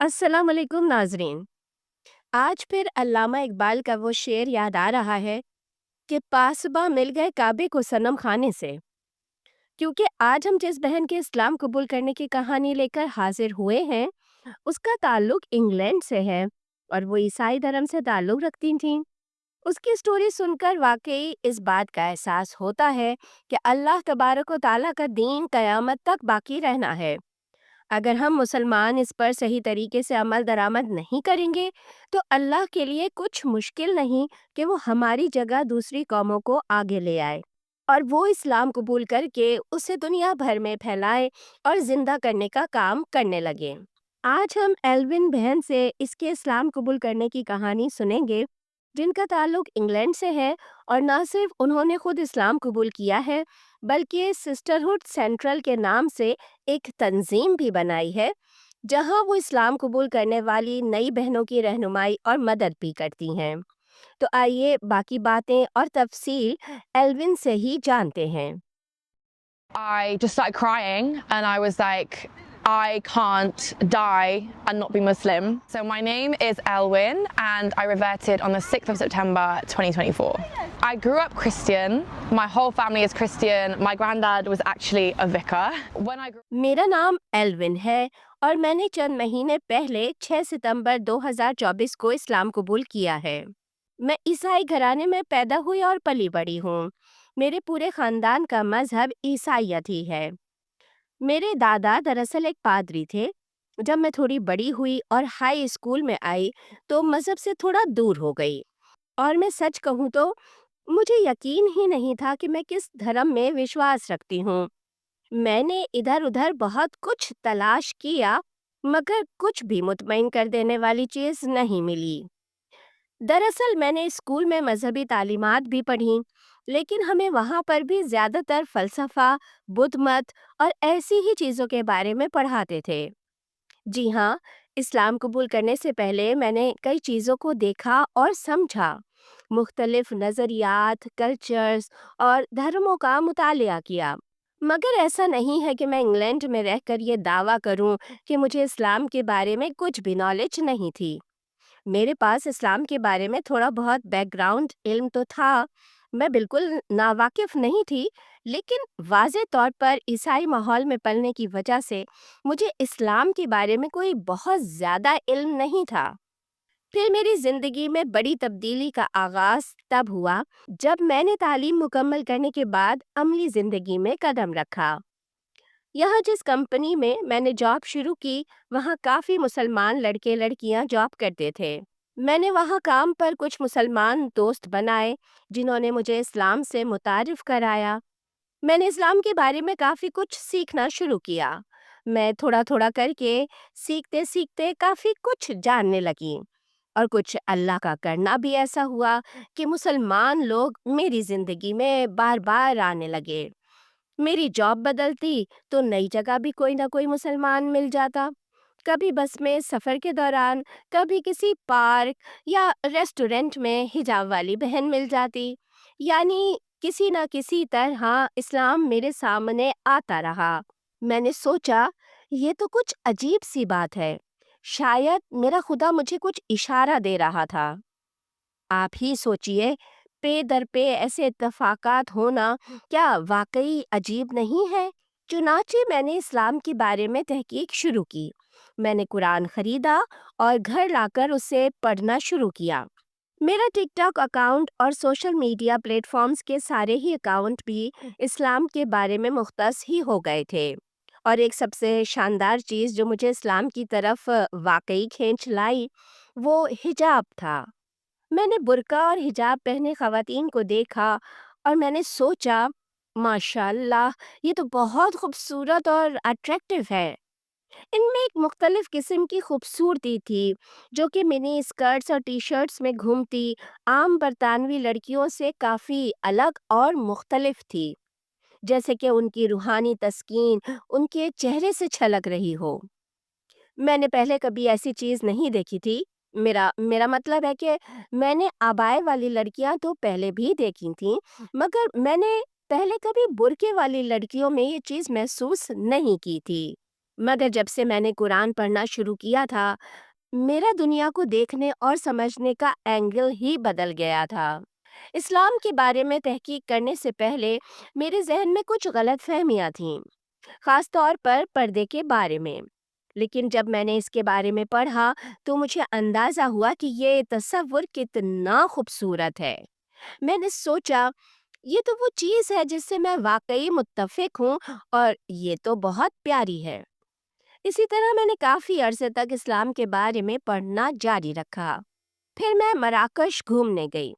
السلام علیکم ناظرین. آج پھر علامہ اقبال کا وہ شعر یاد آ رہا ہے کہ پاسباں مل گئے کعبے کو صنم خانے سے. کیونکہ آج ہم جس بہن کے اسلام قبول کرنے کی کہانی لے کر حاضر ہوئے ہیں اس کا تعلق انگلینڈ سے ہے اور وہ عیسائی دھرم سے تعلق رکھتی تھیں. اس کی سٹوری سن کر واقعی اس بات کا احساس ہوتا ہے کہ اللہ تبارک و تعالیٰ کا دین قیامت تک باقی رہنا ہے. اگر ہم مسلمان اس پر صحیح طریقے سے عمل درآمد نہیں کریں گے تو اللہ کے لیے کچھ مشکل نہیں کہ وہ ہماری جگہ دوسری قوموں کو آگے لے آئے اور وہ اسلام قبول کر کے اسے دنیا بھر میں پھیلائے اور زندہ کرنے کا کام کرنے لگے. آج ہم ایلون بہن سے اس کے اسلام قبول کرنے کی کہانی سنیں گے جن کا تعلق انگلینڈ سے ہے اور نہ صرف انہوں نے خود اسلام قبول کیا ہے بلکہ سسٹرہڈ سینٹرل کے نام سے ایک تنظیم بھی بنائی ہے جہاں وہ اسلام قبول کرنے والی نئی بہنوں کی رہنمائی اور مدد بھی کرتی ہیں. تو آئیے باقی باتیں اور تفصیل ایلون سے ہی جانتے ہیں. I just started crying and I was like, I can't die and not be Muslim. So my name is Elwyn and I reverted on the 6th of September 2024. I grew up Christian. My whole family is Christian. My granddad was actually a vicar. میرا نام Elon ہے اور میں نے چند مہینے پہلے 6 ستمبر 2024 کو اسلام قبول کیا ہے. میں عیسائی گھرانے میں پیدا ہوئی اور پلی بڑھی ہوں. میرے پورے خاندان کا مذہب عیسائیت ہی ہے. میرے دادا دراصل ایک پادری تھے. جب میں تھوڑی بڑی ہوئی اور ہائی اسکول میں آئی تو مذہب سے تھوڑا دور ہو گئی اور میں سچ کہوں تو مجھے یقین ہی نہیں تھا کہ میں کس دھرم میں وشواس رکھتی ہوں. میں نے ادھر ادھر بہت کچھ تلاش کیا مگر کچھ بھی مطمئن کر دینے والی چیز نہیں ملی. دراصل میں نے اسکول میں مذہبی تعلیمات بھی پڑھی لیکن ہمیں وہاں پر بھی زیادہ تر فلسفہ، بدھ مت اور ایسی ہی چیزوں کے بارے میں پڑھاتے تھے. جی ہاں، اسلام قبول کرنے سے پہلے میں نے کئی چیزوں کو دیکھا اور سمجھا. مختلف نظریات، کلچرز اور دھرموں کا مطالعہ کیا. مگر ایسا نہیں ہے کہ میں انگلینڈ میں رہ کر یہ دعویٰ کروں کہ مجھے اسلام کے بارے میں کچھ بھی نالج نہیں تھی. میرے پاس اسلام کے بارے میں تھوڑا بہت بیک گراؤنڈ علم تو تھا. میں بالکل ناواقف نہیں تھی لیکن واضح طور پر عیسائی ماحول میں پلنے کی وجہ سے مجھے اسلام کے بارے میں کوئی بہت زیادہ علم نہیں تھا. پھر میری زندگی میں بڑی تبدیلی کا آغاز تب ہوا جب میں نے تعلیم مکمل کرنے کے بعد عملی زندگی میں قدم رکھا. یہاں جس کمپنی میں نے جاب شروع کی وہاں کافی مسلمان لڑکے لڑکیاں جاب کرتے تھے. میں نے وہاں کام پر کچھ مسلمان دوست بنائے جنہوں نے مجھے اسلام سے متعارف کرایا. میں نے اسلام کے بارے میں کافی کچھ سیکھنا شروع کیا. میں تھوڑا تھوڑا کر کے سیکھتے سیکھتے کافی کچھ جاننے لگی اور کچھ اللہ کا کرنا بھی ایسا ہوا کہ مسلمان لوگ میری زندگی میں بار بار آنے لگے. میری جاب بدلتی تو نئی جگہ بھی کوئی نہ کوئی مسلمان مل جاتا. کبھی بس میں سفر کے دوران، کبھی کسی پارک یا ریسٹورنٹ میں حجاب والی بہن مل جاتی. یعنی کسی نہ کسی طرح اسلام میرے سامنے آتا رہا. میں نے سوچا یہ تو کچھ عجیب سی بات ہے. شاید میرا خدا مجھے کچھ اشارہ دے رہا تھا. آپ ہی سوچئے، پے در پے ایسے اتفاقات ہونا کیا واقعی عجیب نہیں ہے؟ چنانچہ میں نے اسلام کے بارے میں تحقیق شروع کی. میں نے قرآن خریدا اور گھر لا کر اسے پڑھنا شروع کیا. میرا ٹک ٹاک اکاؤنٹ اور سوشل میڈیا پلیٹ فارمز کے سارے ہی اکاؤنٹ بھی اسلام کے بارے میں مختص ہی ہو گئے تھے. اور ایک سب سے شاندار چیز جو مجھے اسلام کی طرف واقعی کھینچ لائی وہ حجاب تھا. میں نے برقع اور حجاب پہنے خواتین کو دیکھا اور میں نے سوچا ماشاء اللہ یہ تو بہت خوبصورت اور اٹریکٹیو ہے. ان میں ایک مختلف قسم کی خوبصورتی تھی جو کہ منی اسکرٹس اور ٹی شرٹس میں گھومتی عام برطانوی لڑکیوں سے کافی الگ اور مختلف تھی. جیسے کہ ان کی روحانی تسکین ان کے چہرے سے چھلک رہی ہو. میں نے پہلے کبھی ایسی چیز نہیں دیکھی تھی. میرا مطلب ہے کہ میں نے عبائے والی لڑکیاں تو پہلے بھی دیکھی تھیں مگر میں نے پہلے کبھی برقعے والی لڑکیوں میں یہ چیز محسوس نہیں کی تھی. مگر جب سے میں نے قرآن پڑھنا شروع کیا تھا، میرا دنیا کو دیکھنے اور سمجھنے کا اینگل ہی بدل گیا تھا۔ اسلام کے بارے میں تحقیق کرنے سے پہلے میرے ذہن میں کچھ غلط فہمیاں تھیں، خاص طور پر پردے کے بارے میں۔ لیکن جب میں نے اس کے بارے میں پڑھا تو مجھے اندازہ ہوا کہ یہ تصور کتنا خوبصورت ہے۔ میں نے سوچا، یہ تو وہ چیز ہے جس سے میں واقعی متفق ہوں، اور یہ تو بہت پیاری ہے۔ اسی طرح میں نے کافی عرصے تک اسلام کے بارے میں پڑھنا جاری رکھا۔ پھر میں مراکش گھومنے گئی،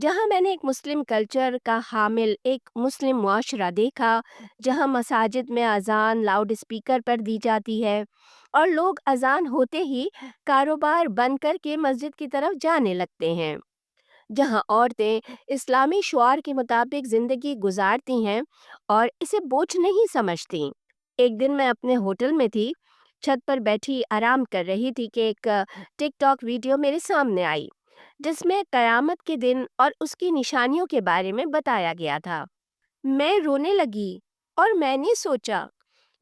جہاں میں نے ایک مسلم کلچر کا حامل ایک مسلم معاشرہ دیکھا، جہاں مساجد میں اذان لاؤڈ اسپیکر پر دی جاتی ہے اور لوگ اذان ہوتے ہی کاروبار بند کر کے مسجد کی طرف جانے لگتے ہیں، جہاں عورتیں اسلامی شعار کے مطابق زندگی گزارتی ہیں اور اسے بوجھ نہیں سمجھتی۔ ایک دن میں اپنے ہوٹل میں تھی، چھت پر بیٹھی آرام کر رہی تھی کہ ایک ٹک ٹاک ویڈیو میرے سامنے آئی، جس میں قیامت کے دن اور اس کی نشانیوں کے بارے میں بتایا گیا تھا۔ میں رونے لگی اور میں نے سوچا،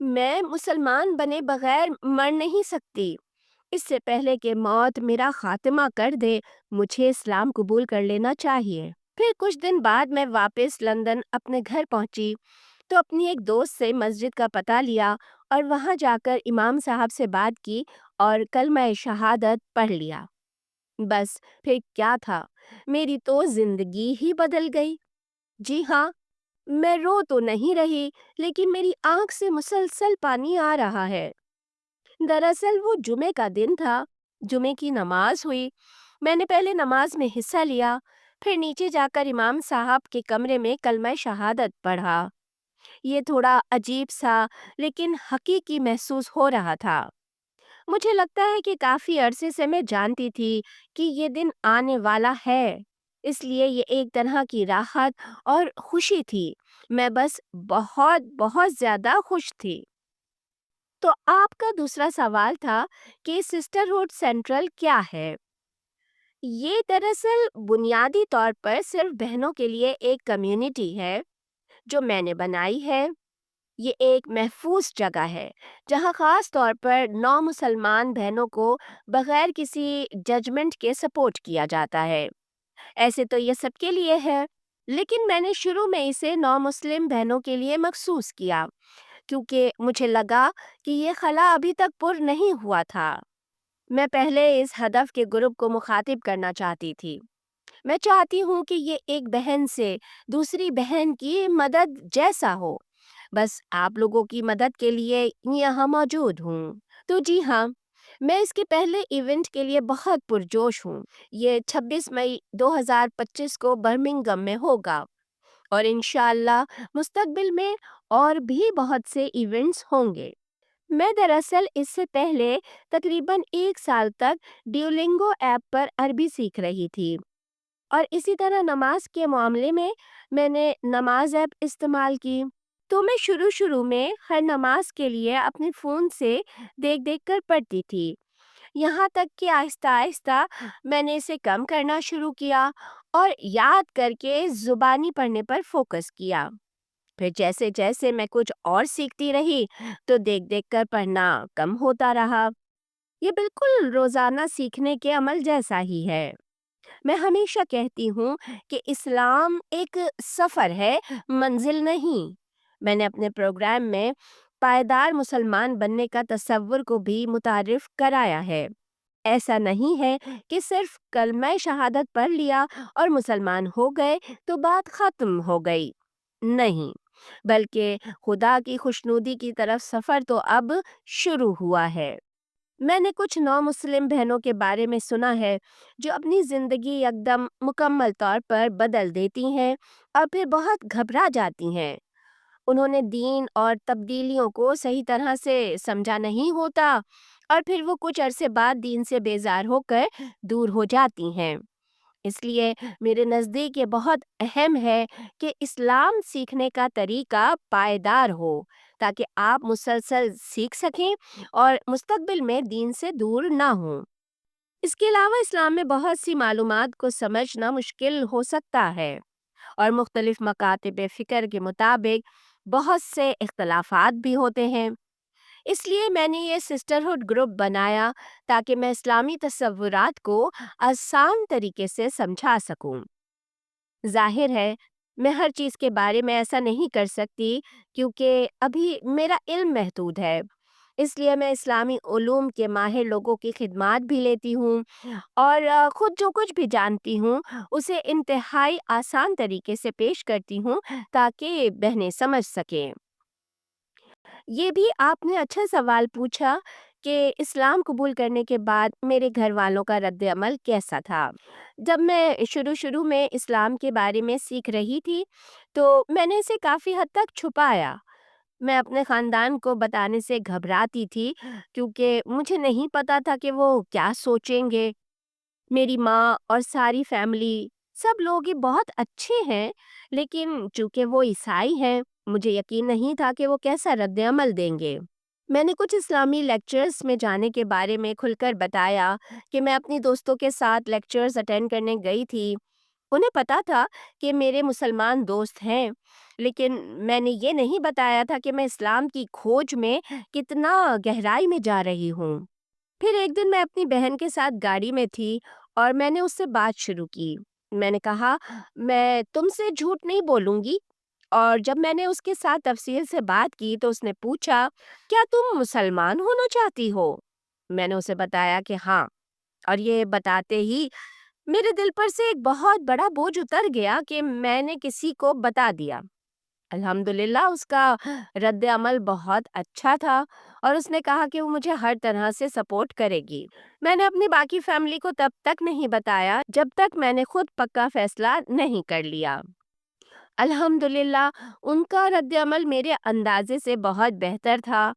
میں مسلمان بنے بغیر مر نہیں سکتی۔ اس سے پہلے کہ موت میرا خاتمہ کر دے، مجھے اسلام قبول کر لینا چاہیے۔ پھر کچھ دن بعد میں واپس لندن اپنے گھر پہنچی تو اپنی ایک دوست سے مسجد کا پتہ لیا اور وہاں جا کر امام صاحب سے بات کی اور کلمہ شہادت پڑھ لیا۔ بس پھر کیا تھا، میری تو زندگی ہی بدل گئی۔ جی ہاں، میں رو تو نہیں رہی، لیکن میری آنکھ سے مسلسل پانی آ رہا ہے۔ دراصل وہ جمعے کا دن تھا، جمعے کی نماز ہوئی۔ میں نے پہلے نماز میں حصہ لیا، پھر نیچے جا کر امام صاحب کے کمرے میں کلمہ شہادت پڑھا۔ یہ تھوڑا عجیب سا لیکن حقیقی محسوس ہو رہا تھا۔ مجھے لگتا ہے کہ کافی عرصے سے میں جانتی تھی کہ یہ دن آنے والا ہے، اس لیے یہ ایک طرح کی راحت اور خوشی تھی۔ میں بس بہت بہت زیادہ خوش تھی۔ تو آپ کا دوسرا سوال تھا کہ سسٹرہڈ سینٹرل کیا ہے؟ یہ دراصل بنیادی طور پر صرف بہنوں کے لیے ایک کمیونٹی ہے جو میں نے بنائی ہے۔ یہ ایک محفوظ جگہ ہے جہاں خاص طور پر نو مسلمان بہنوں کو بغیر کسی ججمنٹ کے سپورٹ کیا جاتا ہے۔ ایسے تو یہ سب کے لیے ہے، لیکن میں نے شروع میں اسے نو مسلم بہنوں کے لیے مخصوص کیا، کیونکہ مجھے لگا کہ یہ خلا ابھی تک پر نہیں ہوا تھا۔ میں پہلے اس ہدف کے گروپ کو مخاطب کرنا چاہتی تھی۔ میں چاہتی ہوں کہ یہ ایک بہن سے دوسری بہن کی مدد جیسا ہو۔ بس آپ لوگوں کی مدد کے لیے یہاں موجود ہوں۔ تو جی ہاں، میں اس کے پہلے ایونٹ کے لیے بہت پرجوش ہوں۔ یہ 26 مئی 2025 کو برمنگم میں ہوگا، اور انشاءاللہ مستقبل میں اور بھی بہت سے ایونٹس ہوں گے۔ میں دراصل اس سے پہلے تقریباً 1 سال تک ڈیولنگو ایپ پر عربی سیکھ رہی تھی، اور اسی طرح نماز کے معاملے میں نے نماز ایپ استعمال کی۔ تو میں شروع میں ہر نماز کے لیے اپنے فون سے دیکھ دیکھ کر پڑھتی تھی، یہاں تک کہ آہستہ آہستہ میں نے اسے کم کرنا شروع کیا اور یاد کر کے زبانی پڑھنے پر فوکس کیا۔ پھر جیسے جیسے میں کچھ اور سیکھتی رہی تو دیکھ دیکھ کر پڑھنا کم ہوتا رہا۔ یہ بالکل روزانہ سیکھنے کے عمل جیسا ہی ہے۔ میں ہمیشہ کہتی ہوں کہ اسلام ایک سفر ہے، منزل نہیں۔ میں نے اپنے پروگرام میں پائیدار مسلمان بننے کا تصور کو بھی متعارف کرایا ہے۔ ایسا نہیں ہے کہ صرف کلمہ شہادت پڑھ لیا اور مسلمان ہو گئے تو بات ختم ہو گئی، نہیں، بلکہ خدا کی خوشنودی کی طرف سفر تو اب شروع ہوا ہے۔ میں نے کچھ نو مسلم بہنوں کے بارے میں سنا ہے جو اپنی زندگی یکدم مکمل طور پر بدل دیتی ہیں اور پھر بہت گھبرا جاتی ہیں۔ انہوں نے دین اور تبدیلیوں کو صحیح طرح سے سمجھا نہیں ہوتا، اور پھر وہ کچھ عرصے بعد دین سے بیزار ہو کر دور ہو جاتی ہیں۔ اس لیے میرے نزدیک یہ بہت اہم ہے کہ اسلام سیکھنے کا طریقہ پائیدار ہو، تاکہ آپ مسلسل سیکھ سکیں اور مستقبل میں دین سے دور نہ ہوں۔ اس کے علاوہ اسلام میں بہت سی معلومات کو سمجھنا مشکل ہو سکتا ہے، اور مختلف مکاتب فکر کے مطابق بہت سے اختلافات بھی ہوتے ہیں۔ اس لیے میں نے یہ سسٹرہڈ گروپ بنایا تاکہ میں اسلامی تصورات کو آسان طریقے سے سمجھا سکوں۔ ظاہر ہے میں ہر چیز کے بارے میں ایسا نہیں کر سکتی کیونکہ ابھی میرا علم محدود ہے، اس لیے میں اسلامی علوم کے ماہر لوگوں کی خدمات بھی لیتی ہوں اور خود جو کچھ بھی جانتی ہوں اسے انتہائی آسان طریقے سے پیش کرتی ہوں تاکہ بہنیں سمجھ سکیں۔ یہ بھی آپ نے اچھا سوال پوچھا کہ اسلام قبول کرنے کے بعد میرے گھر والوں کا رد عمل کیسا تھا۔ جب میں شروع میں اسلام کے بارے میں سیکھ رہی تھی تو میں نے اسے کافی حد تک چھپایا۔ میں اپنے خاندان کو بتانے سے گھبراتی تھی کیونکہ مجھے نہیں پتا تھا کہ وہ کیا سوچیں گے۔ میری ماں اور ساری فیملی سب لوگ ہی بہت اچھے ہیں، لیکن چونکہ وہ عیسائی ہیں مجھے یقین نہیں تھا کہ وہ کیسا رد عمل دیں گے۔ میں نے کچھ اسلامی لیکچرز میں جانے کے بارے میں کھل کر بتایا کہ میں اپنی دوستوں کے ساتھ لیکچرز اٹینڈ کرنے گئی تھی۔ انہیں پتا تھا کہ میرے مسلمان دوست ہیں، لیکن میں نے یہ نہیں بتایا تھا کہ میں اسلام کی کھوج میں کتنا گہرائی میں جا رہی ہوں۔ پھر ایک دن میں اپنی بہن کے ساتھ گاڑی میں تھی اور میں نے اس سے بات شروع کی۔ میں نے کہا میں تم سے جھوٹ نہیں بولوں گی، اور جب میں نے اس کے ساتھ تفصیل سے بات کی تو اس نے پوچھا کیا تم مسلمان ہونا چاہتی ہو؟ میں نے اسے بتایا کہ ہاں، اور یہ بتاتے ہی میرے دل پر سے ایک بہت بڑا بوجھ اتر گیا کہ میں نے کسی کو بتا دیا۔ الحمدللہ اس کا رد عمل بہت اچھا تھا اور اس نے کہا کہ وہ مجھے ہر طرح سے سپورٹ کرے گی۔ میں نے اپنی باقی فیملی کو تب تک نہیں بتایا جب تک میں نے خود پکا فیصلہ نہیں کر لیا۔ الحمدللہ ان کا رد عمل میرے اندازے سے بہت بہتر تھا۔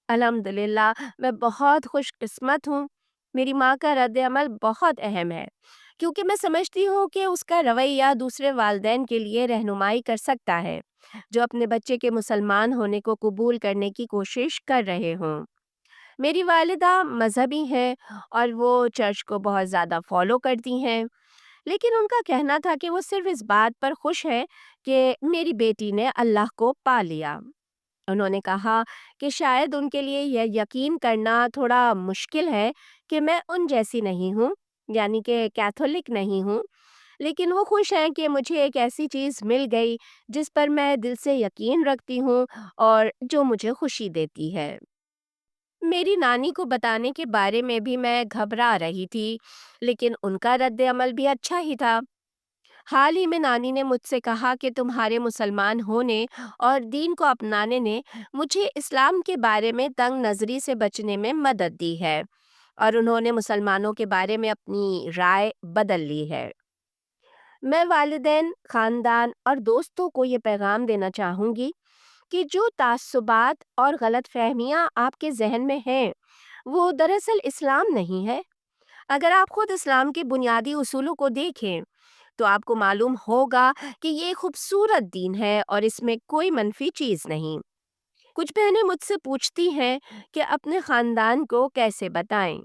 الحمدللہ میں بہت خوش قسمت ہوں۔ میری ماں کا رد عمل بہت اہم ہے کیونکہ میں سمجھتی ہوں کہ اس کا رویہ دوسرے والدین کے لیے رہنمائی کر سکتا ہے جو اپنے بچے کے مسلمان ہونے کو قبول کرنے کی کوشش کر رہے ہوں۔ میری والدہ مذہبی ہیں اور وہ چرچ کو بہت زیادہ فالو کرتی ہیں، لیکن ان کا کہنا تھا کہ وہ صرف اس بات پر خوش ہے کہ میری بیٹی نے اللہ کو پا لیا۔ انہوں نے کہا کہ شاید ان کے لیے یہ یقین کرنا تھوڑا مشکل ہے کہ میں ان جیسی نہیں ہوں، یعنی کہ کیتھولک نہیں ہوں، لیکن وہ خوش ہیں کہ مجھے ایک ایسی چیز مل گئی جس پر میں دل سے یقین رکھتی ہوں اور جو مجھے خوشی دیتی ہے۔ میری نانی کو بتانے کے بارے میں بھی میں گھبرا رہی تھی، لیکن ان کا رد عمل بھی اچھا ہی تھا۔ حال ہی میں نانی نے مجھ سے کہا کہ تمہارے مسلمان ہونے اور دین کو اپنانے نے مجھے اسلام کے بارے میں تنگ نظری سے بچنے میں مدد دی ہے، اور انہوں نے مسلمانوں کے بارے میں اپنی رائے بدل لی ہے۔ میں والدین، خاندان اور دوستوں کو یہ پیغام دینا چاہوں گی کہ جو تعصبات اور غلط فہمیاں آپ کے ذہن میں ہیں وہ دراصل اسلام نہیں ہے۔ اگر آپ خود اسلام کے بنیادی اصولوں کو دیکھیں تو آپ کو معلوم ہوگا کہ یہ ایک خوبصورت دین ہے اور اس میں کوئی منفی چیز نہیں۔ کچھ بہنیں مجھ سے پوچھتی ہیں کہ اپنے خاندان کو کیسے بتائیں۔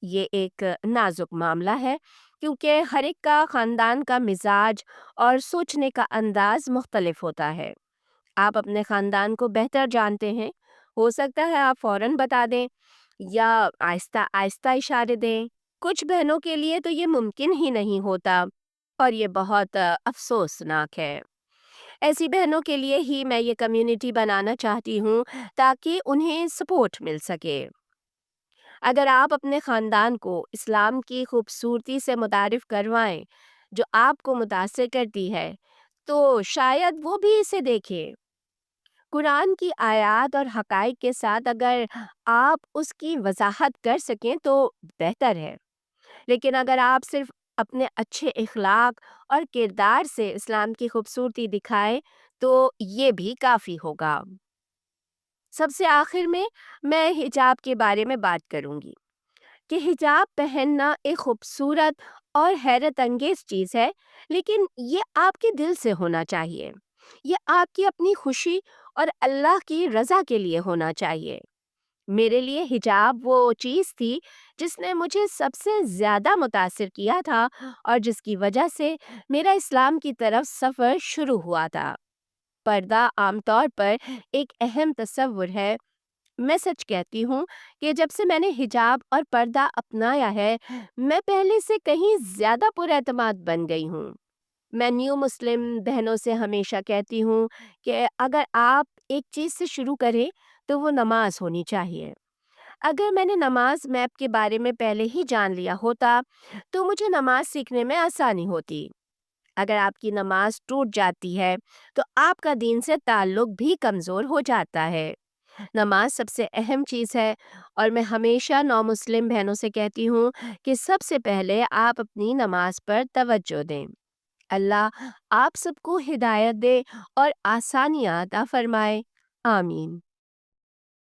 یہ ایک نازک معاملہ ہے کیونکہ ہر ایک کا خاندان کا مزاج اور سوچنے کا انداز مختلف ہوتا ہے۔ آپ اپنے خاندان کو بہتر جانتے ہیں، ہو سکتا ہے آپ فوراً بتا دیں یا آہستہ آہستہ اشارے دیں۔ کچھ بہنوں کے لیے تو یہ ممکن ہی نہیں ہوتا اور یہ بہت افسوسناک ہے۔ ایسی بہنوں کے لیے ہی میں یہ کمیونٹی بنانا چاہتی ہوں تاکہ انہیں سپورٹ مل سکے۔ اگر آپ اپنے خاندان کو اسلام کی خوبصورتی سے متعارف کروائیں جو آپ کو متاثر کرتی ہے تو شاید وہ بھی اسے دیکھیں۔ قرآن کی آیات اور حقائق کے ساتھ اگر آپ اس کی وضاحت کر سکیں تو بہتر ہے، لیکن اگر آپ صرف اپنے اچھے اخلاق اور کردار سے اسلام کی خوبصورتی دکھائیں تو یہ بھی کافی ہوگا۔ سب سے آخر میں حجاب کے بارے میں بات کروں گی کہ حجاب پہننا ایک خوبصورت اور حیرت انگیز چیز ہے، لیکن یہ آپ کے دل سے ہونا چاہیے۔ یہ آپ کی اپنی خوشی اور اللہ کی رضا کے لیے ہونا چاہیے۔ میرے لیے حجاب وہ چیز تھی جس نے مجھے سب سے زیادہ متاثر کیا تھا اور جس کی وجہ سے میرا اسلام کی طرف سفر شروع ہوا تھا۔ پردہ عام طور پر ایک اہم تصور ہے میں سچ کہتی ہوں کہ جب سے میں نے حجاب اور پردہ اپنایا ہے میں پہلے سے کہیں زیادہ پر اعتماد بن گئی ہوں۔ میں نیو مسلم بہنوں سے ہمیشہ کہتی ہوں کہ اگر آپ ایک چیز سے شروع کریں تو وہ نماز ہونی چاہیے۔ اگر میں نے نماز میپ کے بارے میں پہلے ہی جان لیا ہوتا تو مجھے نماز سیکھنے میں آسانی ہوتی۔ اگر آپ کی نماز ٹوٹ جاتی ہے تو آپ کا دین سے تعلق بھی کمزور ہو جاتا ہے۔ نماز سب سے اہم چیز ہے اور میں ہمیشہ نو مسلم بہنوں سے کہتی ہوں کہ سب سے پہلے آپ اپنی نماز پر توجہ دیں۔ اللہ آپ سب کو ہدایت دے اور آسانیاں عطا فرمائے۔ آمین۔